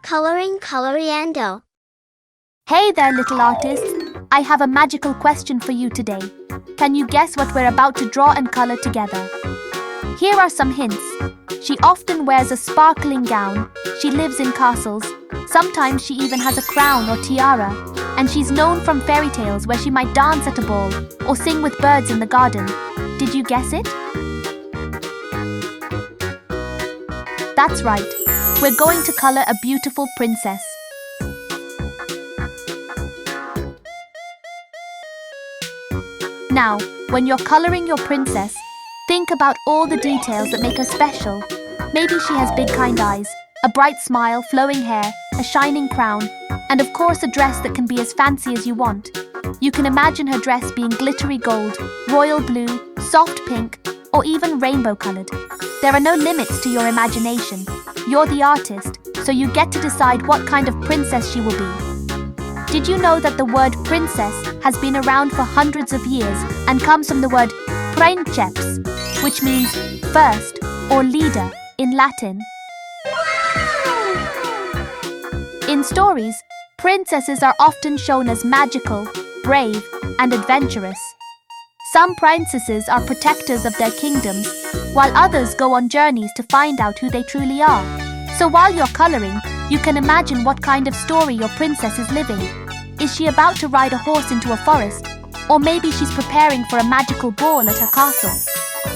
Coloring Coloriendo. Hey there, little artists. I have a magical question for you today. Can you guess what we're about to draw and color together? Here are some hints. She often wears a sparkling gown. She lives in castles. Sometimes she even has a crown or tiara. And she's known from fairy tales where she might dance at a ball or sing with birds in the garden. Did you guess it? That's right. We're going to color a beautiful princess. Now, when you're coloring your princess, think about all the details that make her special. Maybe she has big kind eyes, a bright smile, flowing hair, a shining crown, and of course a dress that can be as fancy as you want. You can imagine her dress being glittery gold, royal blue, soft pink, or even rainbow colored. There are no limits to your imagination. You're the artist, so you get to decide what kind of princess she will be. Did you know that the word princess has been around for hundreds of years and comes from the word princeps, which means first or leader in Latin? In stories, princesses are often shown as magical, brave, and adventurous. Some princesses are protectors of their kingdoms, while others go on journeys to find out who they truly are. So while you're coloring, you can imagine what kind of story your princess is living. Is she about to ride a horse into a forest? Or maybe she's preparing for a magical ball at her castle.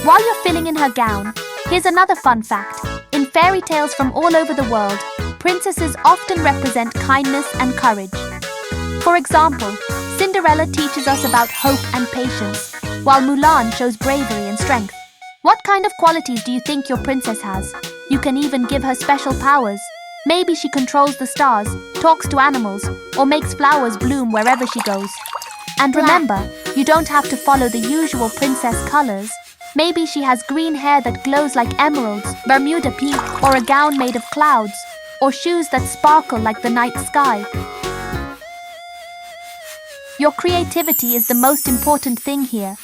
While you're filling in her gown, here's another fun fact. In fairy tales from all over the world, princesses often represent kindness and courage. For example, Cinderella teaches us about hope and patience, while Mulan shows bravery and strength. What kind of qualities do you think your princess has? You can even give her special powers. Maybe she controls the stars, talks to animals, or makes flowers bloom wherever she goes. And remember, you don't have to follow the usual princess colors. Maybe she has green hair that glows like emeralds, Bermuda pink, or a gown made of clouds, or shoes that sparkle like the night sky. Your creativity is the most important thing here.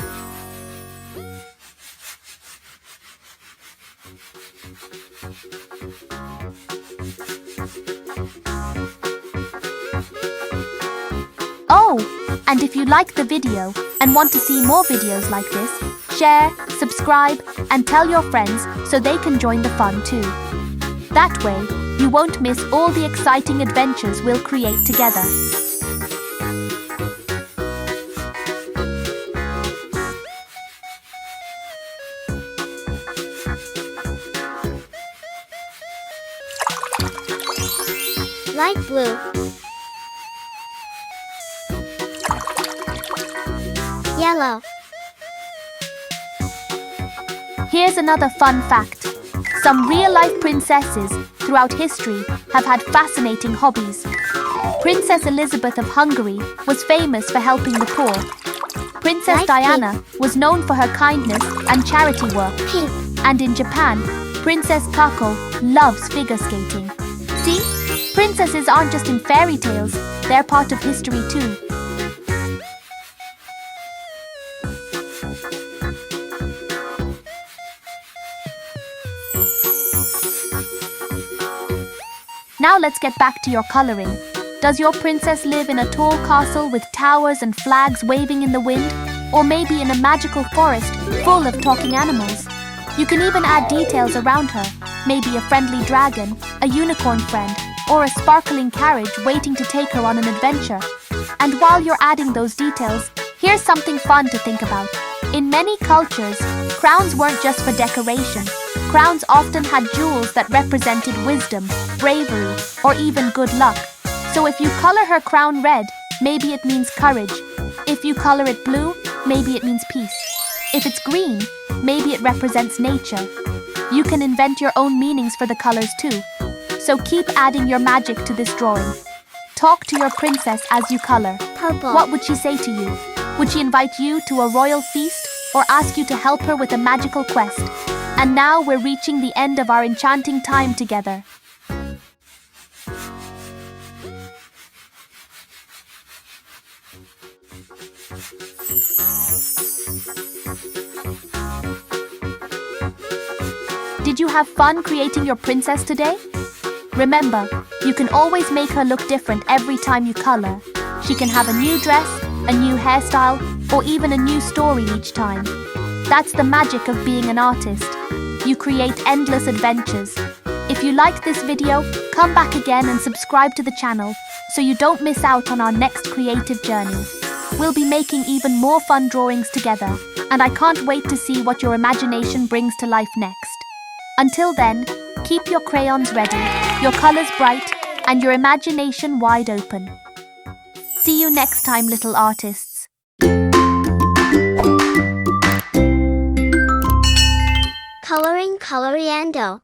Oh, and if you like the video and want to see more videos like this, share, subscribe, and tell your friends so they can join the fun too. That way, you won't miss all the exciting adventures we'll create together. Light blue. Yellow. Here's another fun fact. Some real-life princesses throughout history have had fascinating hobbies. Princess Elizabeth of Hungary was famous for helping the poor. Princess Diana was known for her kindness and charity work. Pink. And in Japan, Princess Kako loves figure skating. See? Princesses aren't just in fairy tales, they're part of history too. Now let's get back to your coloring. Does your princess live in a tall castle with towers and flags waving in the wind? Or maybe in a magical forest full of talking animals? You can even add details around her, maybe a friendly dragon, a unicorn friend, or a sparkling carriage waiting to take her on an adventure. And while you're adding those details, here's something fun to think about. In many cultures, crowns weren't just for decoration. Crowns often had jewels that represented wisdom, bravery, or even good luck. So if you color her crown red, maybe it means courage. If you color it blue, maybe it means peace. If it's green, maybe it represents nature. You can invent your own meanings for the colors too. So keep adding your magic to this drawing. Talk to your princess as you color. Purple. What would she say to you? Would she invite you to a royal feast or ask you to help her with a magical quest? And now we're reaching the end of our enchanting time together. Did you have fun creating your princess today? Remember, You can always make her look different every time you color. She can have a new dress, a new hairstyle, or even a new story each time. That's the magic of being an artist. You create endless adventures. If you liked this video, come back again and subscribe to the channel so you don't miss out on our next creative journey. We'll be making even more fun drawings together, and I can't wait to see what your imagination brings to life next. Until then, keep your crayons ready, your colors bright, and your imagination wide open. See you next time, little artists. Coloring coloriendo.